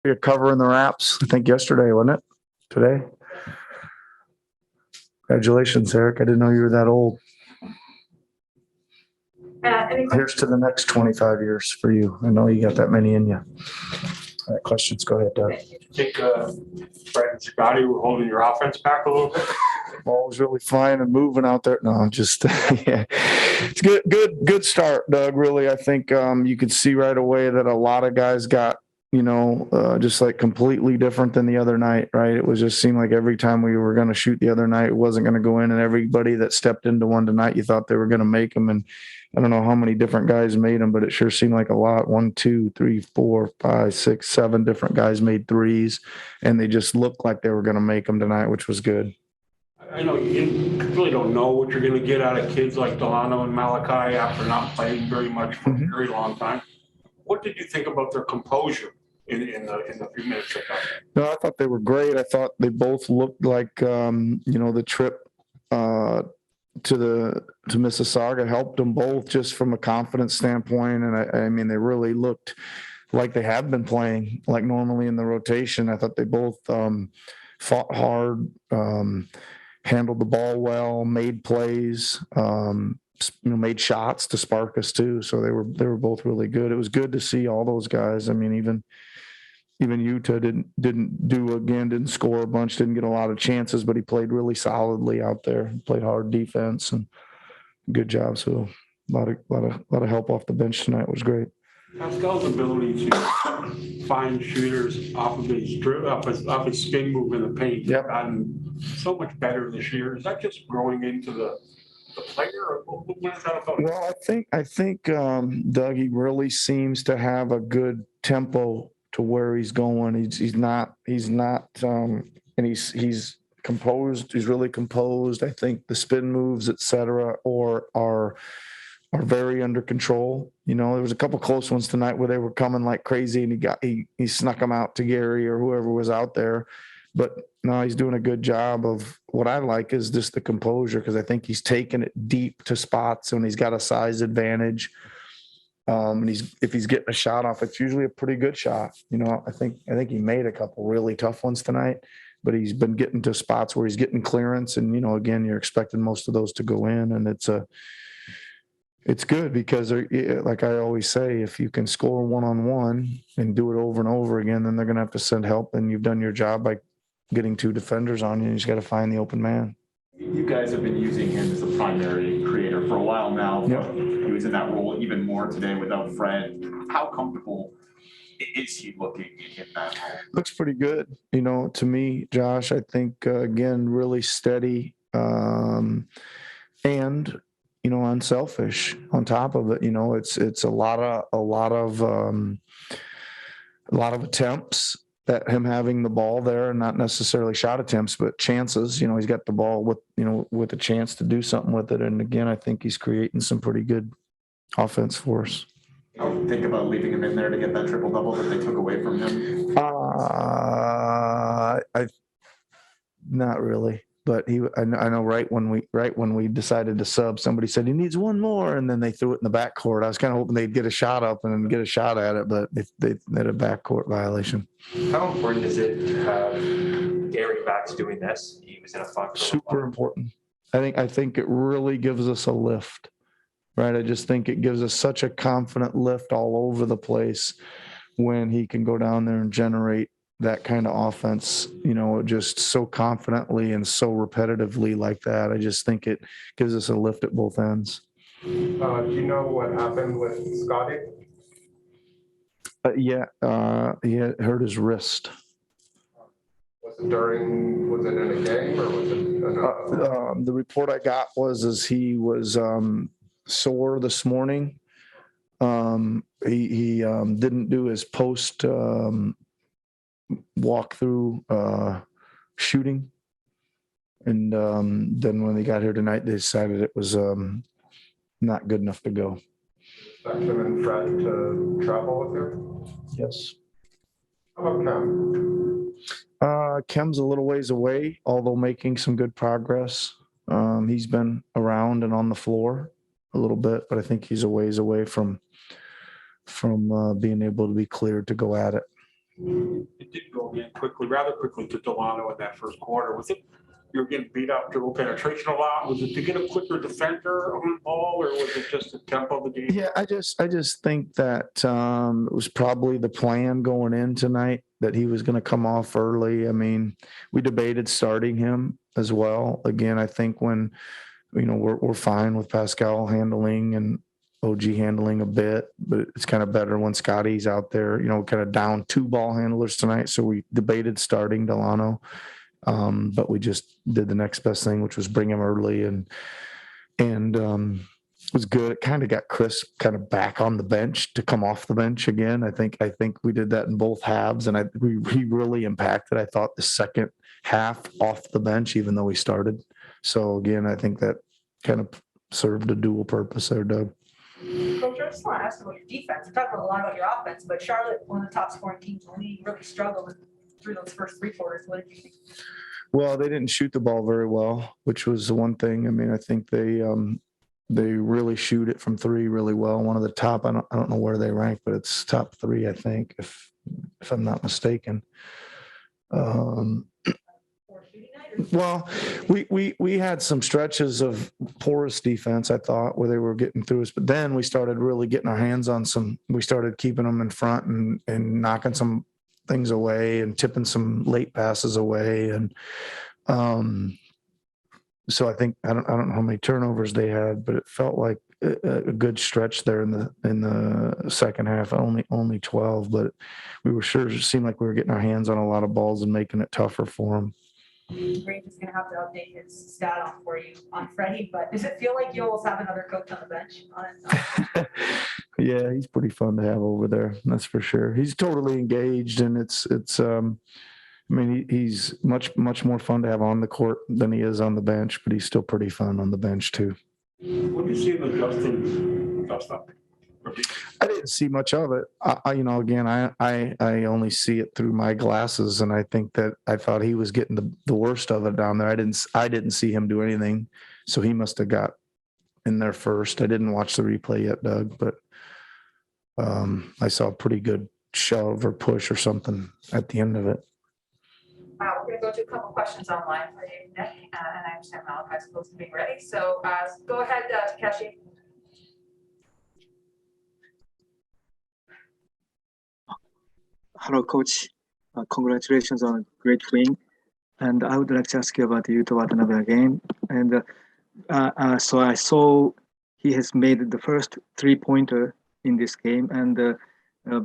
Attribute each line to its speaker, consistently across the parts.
Speaker 1: You're covering the Raps, I think yesterday, wasn't it? Today? Congratulations, Eric. I didn't know you were that old. Here's to the next 25 years for you. I know you got that many in you. All right, questions? Go ahead, Doug.
Speaker 2: I think Fred and Scotty were holding your offense back a little bit.
Speaker 1: Ball was really flying and moving out there. No, just yeah. It's good start, Doug. Really, I think you could see right away that a lot of guys got, just like completely different than the other night, right? It was just seemed like every time we were going to shoot the other night, it wasn't going to go in, and everybody that stepped into one tonight, you thought they were going to make them. And I don't know how many different guys made them, but it sure seemed like a lot. 1, 2, 3, 4, 5, 6, 7 different guys made threes, and they just looked like they were going to make them tonight, which was good.
Speaker 2: I know you really don't know what you're going to get out of kids like Delano and Malachi after not playing very much for a very long time. What did you think about their composure in the few minutes they got?
Speaker 1: No, I thought they were great. I thought they both looked like the trip to Mississauga helped them both just from a confidence standpoint, and I mean they really looked like they have been playing like normally in the rotation. I thought they both fought hard, handled the ball well, made plays, made shots to spark us too. So they were both really good. It was good to see all those guys. I mean, even Utah didn't score a bunch, didn't get a lot of chances, but he played really solidly out there. He played hard defense and good job. So a lot of help off the bench tonight was great.
Speaker 2: Pascal's ability to find shooters off of his spin move in the paint,
Speaker 1: yep,
Speaker 2: gotten so much better this year. Is that just growing into the player, or what is that about?
Speaker 1: Well, I think Doug, he really seems to have a good tempo to where he's going. He's not and he's composed. He's really composed. I think the spin moves, etc., are very under control. There was a couple close ones tonight where they were coming like crazy, and he snuck them out to Gary or whoever was out there. But no, he's doing a good job of what I like is just the composure, because I think he's taking it deep to spots and he's got a size advantage. And if he's getting a shot off, it's usually a pretty good shot. I think he made a couple really tough ones tonight, but he's been getting to spots where he's getting clearance, and again, you're expecting most of those to go in, and it's good because, like I always say, if you can score one-on-one and do it over and over again, then they're going to have to send help, and you've done your job by getting 2 defenders on you. You just got to find the open man.
Speaker 3: You guys have been using him as a primary creator for a while now.
Speaker 1: Yep.
Speaker 3: He was in that role even more today without Fred. How comfortable is he looking in that role?
Speaker 1: Looks pretty good. To me, Josh, I think, again, really steady and unselfish on top of it. It's a lot of attempts, that him having the ball there, and not necessarily shot attempts, but chances. He's got the ball with a chance to do something with it. And again, I think he's creating some pretty good offense for us.
Speaker 3: I would think about leaving him in there to get that triple double that they took away from him.
Speaker 1: Not really. But I know right when we decided to sub, somebody said he needs one more, and then they threw it in the backcourt. I was kind of hoping they'd get a shot up and then get a shot at it, but they had a backcourt violation.
Speaker 4: How important is it to have Gary Bax doing this? He was in a fun.
Speaker 1: Super important. I think it really gives us a lift, right? I just think it gives us such a confident lift all over the place when he can go down there and generate that kind of offense, just so confidently and so repetitively like that. I just think it gives us a lift at both ends.
Speaker 5: Do you know what happened with Scotty?
Speaker 1: He had hurt his wrist.
Speaker 5: Was it in a game, or was it?
Speaker 1: The report I got was he was sore this morning. He didn't do his post walk through shooting, and then when they got here tonight, they decided it was not good enough to go.
Speaker 5: Expect him and Fred to travel with you?
Speaker 1: Yes.
Speaker 5: How about Cam?
Speaker 1: Kem's a little ways away, although making some good progress. He's been around and on the floor a little bit, but I think he's a ways away from being able to be cleared to go at it.
Speaker 2: go again rather quickly to Delano in that first quarter. Was it you were getting beat up to penetration a lot? Was it to get a quicker defender on the ball, or was it just the tempo of the game?
Speaker 1: Yeah, I just think that it was probably the plan going in tonight that he was going to come off early. I mean, we debated starting him as well. Again, I think when we're fine with Pascal handling and OG handling a bit, but it's kind of better when Scotty's out there. Kind of down 2 ball handlers tonight, so we debated starting Delano, but we just did the next best thing, which was bring him early and it was good. It kind of got Chris kind of back on the bench to come off the bench again. I think we did that in both halves, and he really impacted, I thought, the second half off the bench, even though he started. So again, I think that kind of served a dual purpose there, Doug.
Speaker 6: Coach, I just want to ask about your defense. We talked a lot about your offense, but Charlotte, one of the top scoring teams in the league, really struggled through those first 3 quarters. What did you think?
Speaker 1: Well, they didn't shoot the ball very well, which was the one thing. I mean, I think they really shoot it from 3 really well. One of the top, I don't know where they rank, but it's top 3, I think, if I'm not mistaken. Well, we had some stretches of porous defense, I thought, where they were getting through us, but then we started really getting our hands on we started keeping them in front and knocking some things away and tipping some late passes away. And so I think, I don't know how many turnovers they had, but it felt like a good stretch there in the second half, only 12, but we were sure, it seemed like we were getting our hands on a lot of balls and making it tougher for them.
Speaker 6: Grange is going to have to update his stat on for you on Freddie, but does it feel like you almost have another coach on the bench?
Speaker 1: Yeah, he's pretty fun to have over there. That's for sure. He's totally engaged, and it's I mean, he's much more fun to have on the court than he is on the bench, but he's still pretty fun on the bench too.
Speaker 2: What do you see in the Justin stuff?
Speaker 1: I didn't see much of it. Again, I only see it through my glasses, and I think that I thought he was getting the worst of it down there. I didn't see him do anything, so he must have got in there first. I didn't watch the replay yet, Doug, but I saw a pretty good shove or push or something at the end of it.
Speaker 6: We're going to go to a couple questions online for you, Nick, and I understand Malachi's supposed to be ready. So go ahead, Takeshi.
Speaker 7: Hello, Coach. Congratulations on a great win. And I would like to ask you about the Utah Watanabe again. And so I saw he has made the first 3-pointer in this game, and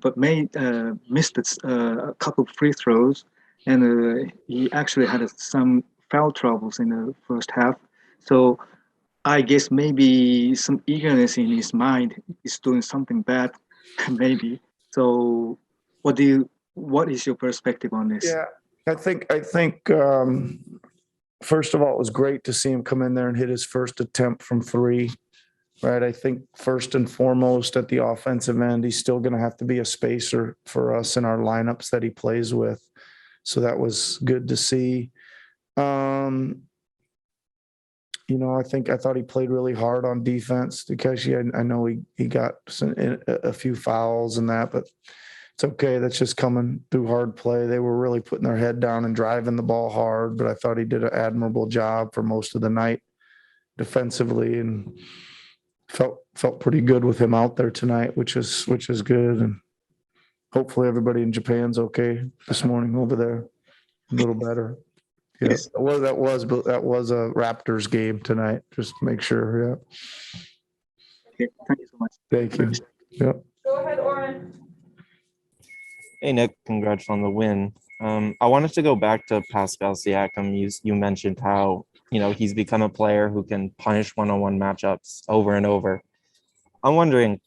Speaker 7: but missed a couple of free throws, and he actually had some foul troubles in the first half. So I guess maybe some eagerness in his mind is doing something bad, maybe. So what is your perspective on this?
Speaker 1: Yeah, I think first of all, it was great to see him come in there and hit his first attempt from 3. Right. I think first and foremost at the offensive end, he's still going to have to be a spacer for us in our lineups that he plays with. So that was good to see. I thought he played really hard on defense because I know he got a few fouls and that, but it's okay. That's just coming through hard play. They were really putting their head down and driving the ball hard, but I thought he did an admirable job for most of the night defensively, and felt pretty good with him out there tonight, which is good. And hopefully everybody in Japan's okay this morning over there, a little better. Yeah,
Speaker 7: Yes.
Speaker 1: that was a Raptors game tonight. Just to make sure. Yeah.
Speaker 7: Okay, thank you so much.
Speaker 1: Thank you. Yeah.
Speaker 6: Go ahead, Oren.
Speaker 8: Hey, Nick, congrats on the win. I wanted to go back to Pascal Siakam. You mentioned how, he's become a player who can punish one-on-one matchups over and over. I'm wondering,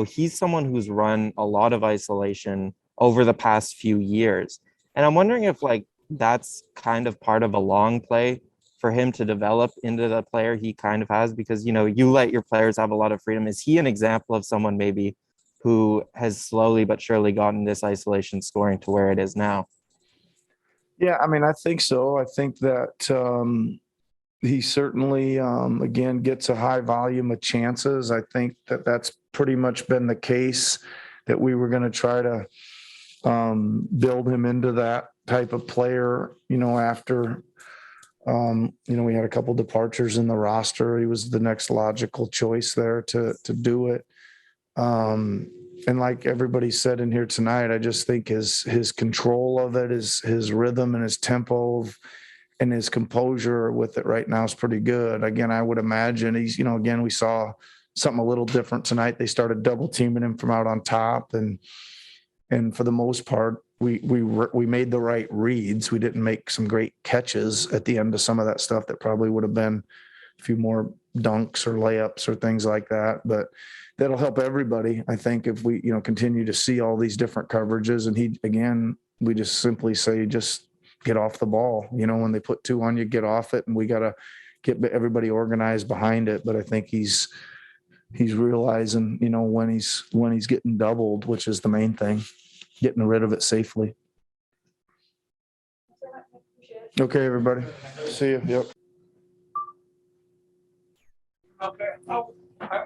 Speaker 8: he's someone who's run a lot of isolation over the past few years. And I'm wondering if that's kind of part of a long play for him to develop into the player he kind of has, because, you let your players have a lot of freedom. Is he an example of someone maybe who has slowly but surely gotten this isolation scoring to where it is now?
Speaker 1: Yeah, I mean, I think so. I think that he certainly, again, gets a high volume of chances. I think that that's pretty much been the case, that we were going to try to build him into that type of player, after, we had a couple departures in the roster. He was the next logical choice there to do it. And like everybody said in here tonight, I just think his control of it, his rhythm and his tempo and his composure with it right now is pretty good. Again, I would imagine he's, again, we saw something a little different tonight. They started double teaming him from out on top, and for the most part, we made the right reads. We didn't make some great catches at the end of some of that stuff that probably would have been a few more dunks or layups or things like that. But that'll help everybody, I think, if we, continue to see all these different coverages. And we just simply say, just get off the ball. When they put 2 on you, get off it. And we got to get everybody organized behind it. But I think he's realizing, when he's getting doubled, which is the main thing, getting rid of it safely. Okay, everybody. See you. Yep.
Speaker 2: Okay,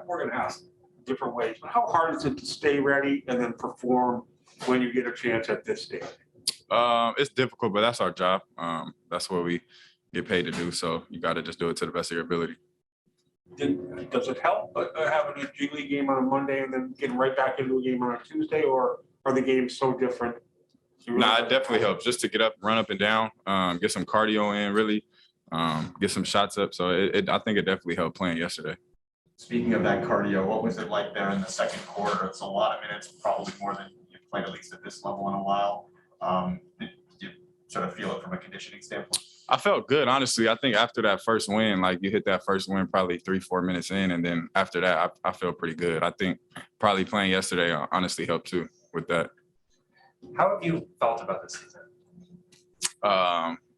Speaker 2: we're gonna ask different ways, but how hard is it to stay ready and then perform when you get a chance at this stage?
Speaker 9: It's difficult, but that's our job. That's what we get paid to do. So you got to just do it to the best of your ability.
Speaker 2: Does it help having a G League game on a Monday and then getting right back into a game on a Tuesday, or are the games so different?
Speaker 9: Nah, it definitely helps just to get up, run up and down, get some cardio in, really, get some shots up. So I think it definitely helped playing yesterday.
Speaker 3: Speaking of that cardio, what was it like there in the second quarter? It's a lot of minutes, probably more than you've played, at least at this level, in a while. Did you sort of feel it from a conditioning standpoint?
Speaker 9: I felt good, honestly. I think after that first win, like you hit that first win probably 3-4 minutes in, and then after that, I felt pretty good. I think probably playing yesterday honestly helped too with that.
Speaker 4: How have you felt about this season?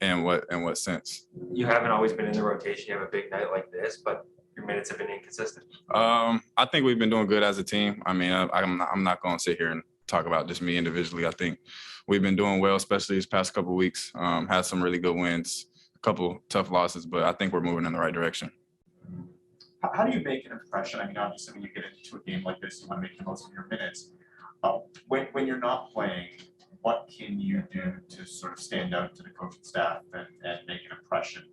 Speaker 9: In what sense?
Speaker 4: You haven't always been in the rotation. You have a big night like this, but your minutes have been inconsistent.
Speaker 9: I think we've been doing good as a team. I mean, I'm not going to sit here and talk about just me individually. I think we've been doing well, especially these past couple of weeks. Had some really good wins, a couple tough losses, but I think we're moving in the right direction.
Speaker 3: How do you make an impression? I mean, obviously, when you get into a game like this, you want to make the most of your minutes. When you're not playing, what can you do to sort of stand out to the coaching staff and make an impression?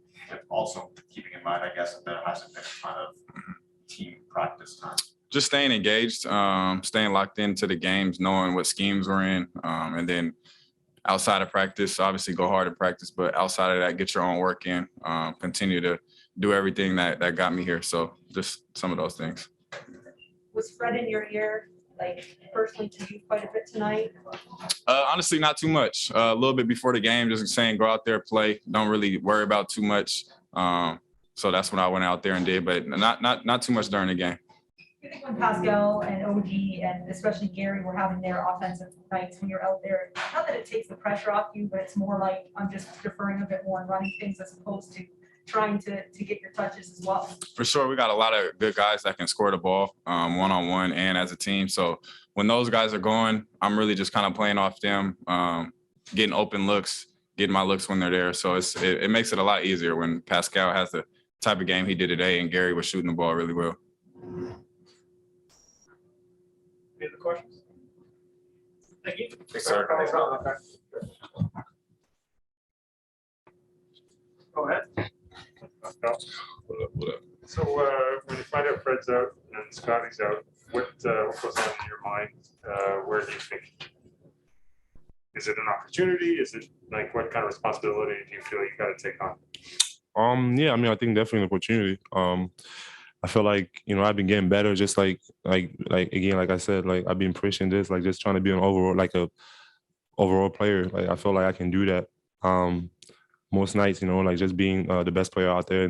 Speaker 3: Also keeping in mind, I guess, that there hasn't been a ton of team practice time.
Speaker 9: Just staying engaged, staying locked into the games, knowing what schemes we're in, and then outside of practice, obviously go hard in practice, but outside of that, get your own work in, continue to do everything that got me here. So just some of those things.
Speaker 6: Was Fred in your ear, like personally to you quite a bit tonight?
Speaker 9: Honestly, not too much. A little bit before the game, just saying go out there, play. Don't really worry about too much. So that's when I went out there and did, but not too much during the game.
Speaker 6: I think when Pascal and OG and especially Gary were having their offensive nights when you're out there, not that it takes the pressure off you, but it's more like I'm just deferring a bit more and running things as opposed to trying to get your touches as well. For
Speaker 9: sure, we got a lot of good guys that can score the ball one-on-one and as a team. So when those guys are going, I'm really just kind of playing off them, getting open looks, getting my looks when they're there. So it makes it a lot easier when Pascal has the type of game he did today and Gary was shooting the ball really well.
Speaker 2: Any other questions? Thank you.
Speaker 3: Yes, sir.
Speaker 2: Go ahead.
Speaker 9: What up?
Speaker 10: So when you find out Fred's out and Scotty's out, what goes on in your mind? Where do you think? Is it an opportunity? Is it like what kind of responsibility do you feel you got to take on?
Speaker 11: Yeah, I mean, I think definitely an opportunity. I feel like, I've been getting better, just like again, like I said, like I've been pushing this, like just trying to be an overall player. Like I feel like I can do that. Most nights, like just being the best player out there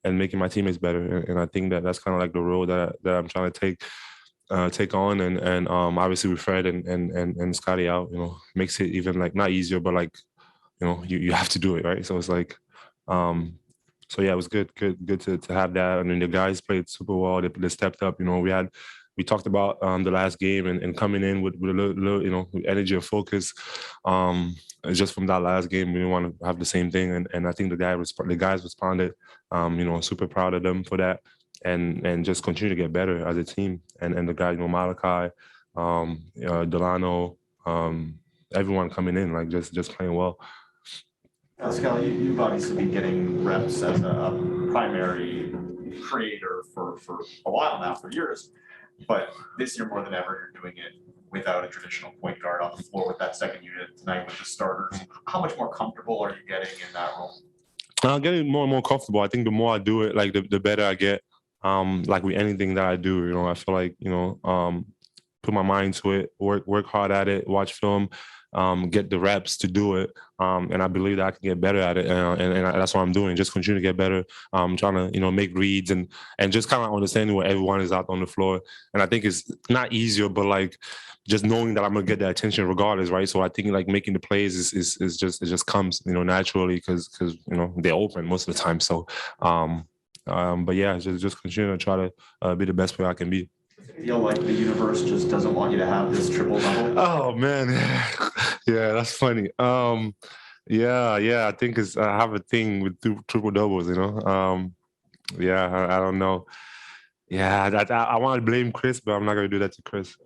Speaker 11: and making my teammates better. And I think that's kind of like the role that I'm trying to take on. And obviously with Fred and Scotty out, makes it even like not easier, but like, you have to do it, right? So it's like, so yeah, it was good to have that. I mean, the guys played super well. They stepped up. We talked about the last game and coming in with a little energy and focus. Just from that last game, we want to have the same thing. And I think the guys responded. Super proud of them for that, and just continue to get better as a team. And the guys, Malachi, Delano, everyone coming in, like just playing well.
Speaker 3: Pascal, you've obviously been getting reps as a primary creator for a while now, for years. But this year more than ever, you're doing it without a traditional point guard on the floor with that second unit tonight with the starters. How much more comfortable are you getting in that role?
Speaker 11: I'm getting more and more comfortable. I think the more I do it, like the better I get. Like with anything that I do, you know, I feel like, you know, put my mind to it, work hard at it, watch film, get the reps to do it. And I believe that I can get better at it. And that's what I'm doing. Just continue to get better. Trying to, you know, make reads and just kind of understanding where everyone is out on the floor. And I think it's not easier, but like just knowing that I'm going to get that attention regardless, right? So I think like making the plays is just, it just comes, you know, naturally because, you know, they're open most of the time. So, but yeah, just continue to try to be the best player I can be.
Speaker 3: Feel like the universe just doesn't want you to have this triple double?
Speaker 11: Oh man, yeah, that's funny. Yeah, I think I have a thing with triple doubles, you know. Yeah, I don't know. Yeah, I want to blame Chris, but I'm not gonna do that to Chris.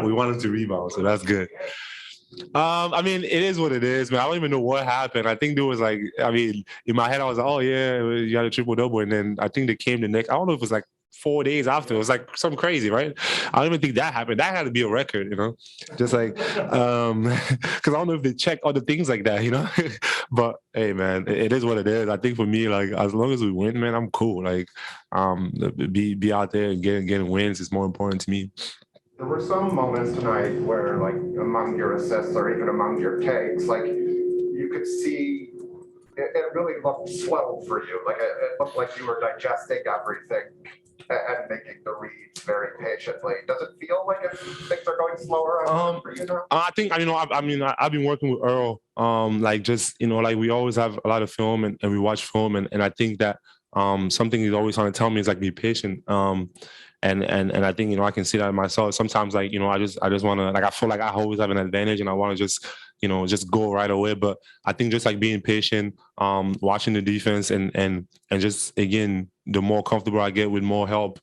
Speaker 11: We wanted to rebound, so that's good. I mean, it is what it is, man. I don't even know what happened. I think there was like, I mean, in my head, I was like, oh yeah, you got a triple double, and then I think they came the next. I don't know if it was like 4 days after. It was like something crazy, right? I don't even think that happened. That had to be a record, you know, just like, because I don't know if they check other things like that, you know. But hey, man, it is what it is. I think for me, like, as long as we win, man, I'm cool. Like, be out there and getting wins is more important to me.
Speaker 5: There were some moments tonight where, like, among your assists or even among your takes, like, you could see it really looked slow for you. Like, it looked like you were digesting everything and making the reads very patiently. Does it feel like things are going slower for you now?
Speaker 11: I think, you know, I've been working with Earl, like, just, you know, like, we always have a lot of film and we watch film, and I think that something he's always trying to tell me is like, be patient. And I think, you know, I can see that in myself. Sometimes, like, you know, I just want to, like, I feel like I always have an advantage and I want to just, you know, just go right away. But I think just like being patient, watching the defense and just, again, the more comfortable I get with more help,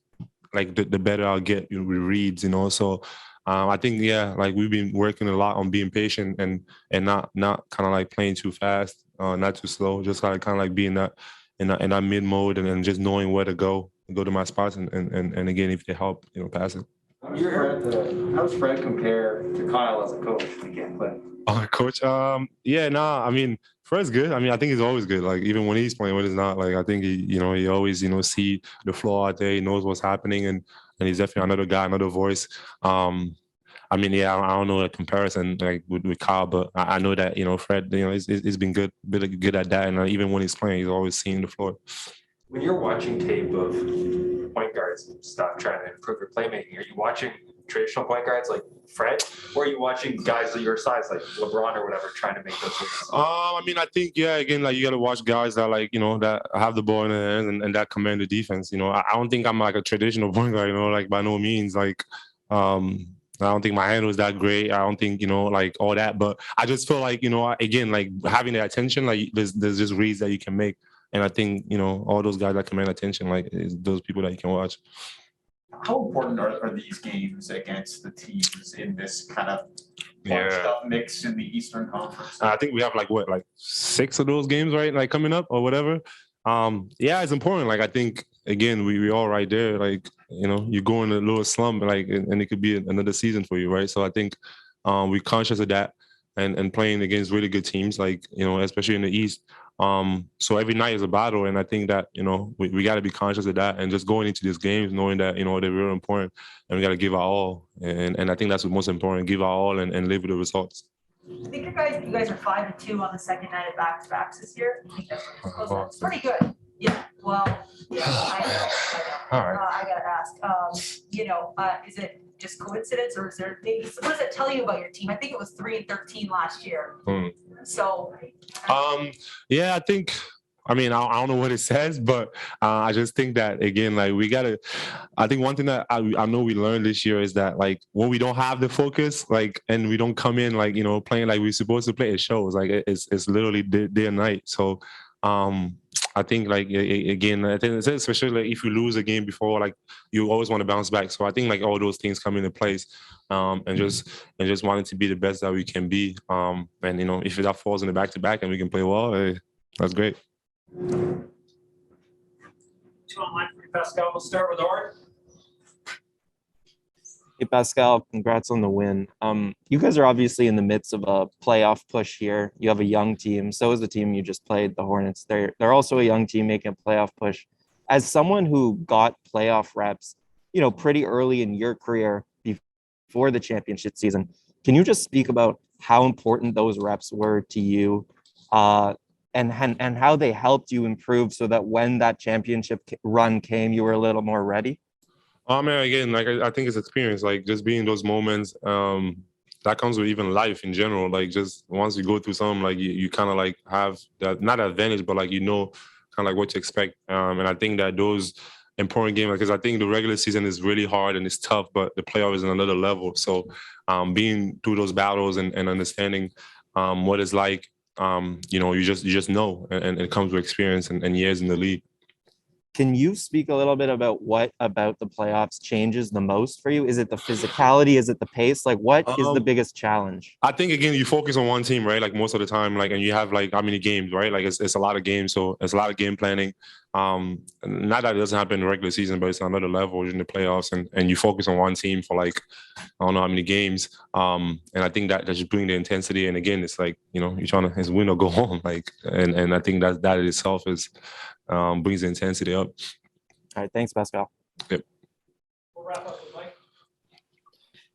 Speaker 11: like the better I'll get with reads, you know. So I think, yeah, like we've been working a lot on being patient and not kind of like playing too fast, not too slow, just kind of like being that in that mid mode and just knowing where to go to my spots and again, if they help, you know, passing.
Speaker 12: How does Fred compare to Kyle as a coach? He can't play.
Speaker 11: Coach, yeah, nah, I mean, Fred's good. I mean, I think he's always good. Like, even when he's playing, when he's not, like, I think he always, you know, see the floor out there. He knows what's happening, and he's definitely another guy, another voice. I mean, yeah, I don't know the comparison like with Kyle, but I know that, you know, Fred, you know, he's been good at that, and even when he's playing, he's always seeing the floor.
Speaker 4: When you're watching tape of point guards and stuff, trying to improve your playmaking, are you watching traditional point guards like Fred, or are you watching guys of your size like LeBron or whatever trying to make those moves?
Speaker 11: I mean, I think, yeah, again, like, you got to watch guys that, like, you know, that have the ball in their hands and that command the defense. You know, I don't think I'm like a traditional point guard, you know, like, by no means. Like, I don't think my handle is that great. I don't think, you know, like, all that. But I just feel like, you know, again, like, having the attention, like, there's just reads that you can make. And I think, you know, all those guys that command attention, like, is those people that you can watch.
Speaker 3: How important are these games against the teams in this kind of bunched up mix in the Eastern Conference?
Speaker 11: I think we have like 6 of those games, right? Like, coming up or whatever. Yeah, it's important. Like, I think, again, we all right there. Like, you know, you go in a little slump, like, and it could be another season for you, right? So I think we're conscious of that and playing against really good teams, like, you know, especially in the East. So every night is a battle, and I think that, you know, we got to be conscious of that and just going into these games knowing that, you know, they're real important and we got to give our all. And I think that's what's most important, give our all and live with the results.
Speaker 6: I think you guys are 5-2 on the second night of back-to-backs this year. I think that's it's pretty good. Yeah, well, yeah, I know.
Speaker 11: All right.
Speaker 6: I gotta ask, you know, is it just coincidence, or is there things, what does it tell you about your team? I think it was 3-13 last year. So
Speaker 11: yeah, I think, I mean, I don't know what it says, but I just think that, again, like, I think one thing that I know we learned this year is that, like, when we don't have the focus, like, and we don't come in, like, you know, playing like we're supposed to play, it shows. Like, it's literally day and night. So I think again, I think especially like if you lose a game before, like you always want to bounce back. So I think like all those things come into place, and just wanting to be the best that we can be. And if that falls in the back-to-back and we can play well, that's great.
Speaker 4: 2 online for you, Pascal. We'll start with Art.
Speaker 8: Hey, Pascal, congrats on the win. You guys are obviously in the midst of a playoff push here. You have a young team. So is the team you just played, the Hornets. They're also a young team making a playoff push. As someone who got playoff reps, pretty early in your career before the championship season, can you just speak about how important those reps were to you, and how they helped you improve so that when that championship run came, you were a little more ready?
Speaker 11: I mean, again, like I think it's experience, like just being in those moments. That comes with even life in general. Like just once you go through something, like you kind of like have that not advantage, but like kind of like what to expect. And I think that those important games, because I think the regular season is really hard and it's tough, but the playoff is on another level. So being through those battles and understanding what it's like, you just know, and it comes with experience and years in the league.
Speaker 8: Can you speak a little bit about what about the playoffs changes the most for you? Is it the physicality? Is it the pace? Like, what is the biggest challenge?
Speaker 11: I think, again, you focus on one team, right? Like most of the time, like, and you have like how many games, right? Like it's a lot of games. So it's a lot of game planning. Not that it doesn't happen in the regular season, but it's another level in the playoffs, and you focus on one team for like, I don't know how many games. And I think that just bring the intensity. And again, it's like, you're trying to, it's win or go home. Like, and I think that in itself is, brings the intensity up.
Speaker 8: All right, thanks, Pascal.
Speaker 11: Yep.
Speaker 4: We'll wrap up with Mike.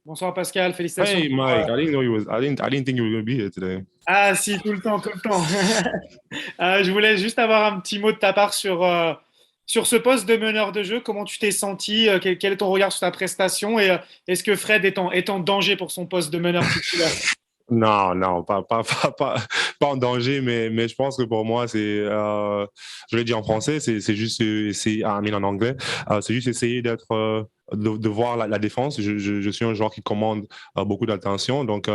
Speaker 13: Bonsoir Pascal, félicitations.
Speaker 11: Hey Mike, I didn't know I didn't think you were going to be here today.
Speaker 13: Ah si, tout le temps, tout le temps. Je voulais juste avoir un petit mot de ta part sur ce poste de meneur de jeu. Comment tu t'es senti? Quel est ton regard sur ta prestation? Et est-ce que Fred est en danger pour son poste de meneur titulaire?
Speaker 11: Non, pas en danger, mais je pense que pour moi, je l'ai dit en français, c'est juste en anglais, c'est juste essayer d'être, de voir la défense. Je suis un joueur qui commande beaucoup d'attention, donc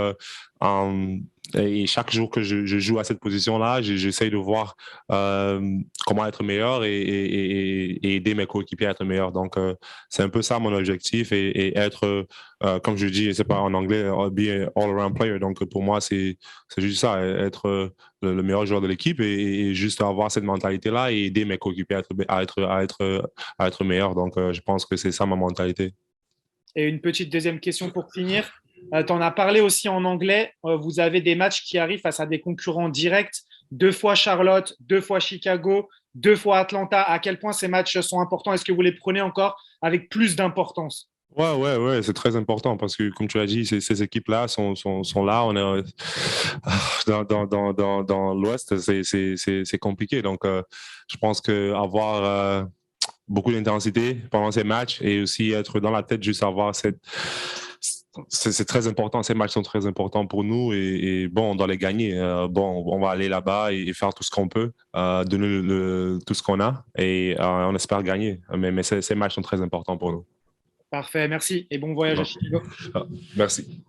Speaker 11: et chaque jour que je joue à cette position-là, j'essaye de voir comment être meilleur et aider mes coéquipiers à être meilleurs. Donc, c'est un peu ça mon objectif et être, comme je dis, c'est pas en anglais, be an all-around player. Donc, pour moi, c'est juste ça, être le meilleur joueur de l'équipe et juste avoir cette mentalité-là et aider mes coéquipiers à être meilleurs. Donc, je pense que c'est ça ma mentalité.
Speaker 13: Et une petite deuxième question pour finir. Tu en as parlé aussi en anglais. Vous avez des matchs qui arrivent face à des concurrents directs. 2 fois Charlotte, 2 fois Chicago, 2 fois Atlanta. À quel point ces matchs sont importants? Est-ce que vous les prenez encore avec plus d'importance?
Speaker 11: Ouais, c'est très important parce que, comme tu l'as dit, ces équipes-là sont là. On est dans l'Ouest, c'est compliqué. Donc, je pense qu'avoir beaucoup d'intensité pendant ces matchs et aussi être dans la tête, juste avoir c'est très important. Ces matchs sont très importants pour nous et bon, on doit les gagner. On va aller là-bas et faire tout ce qu'on peut, donner tout ce qu'on a et on espère gagner. Mais ces matchs sont très importants pour nous.
Speaker 13: Parfait, merci et bon voyage à Chicago.
Speaker 11: Merci.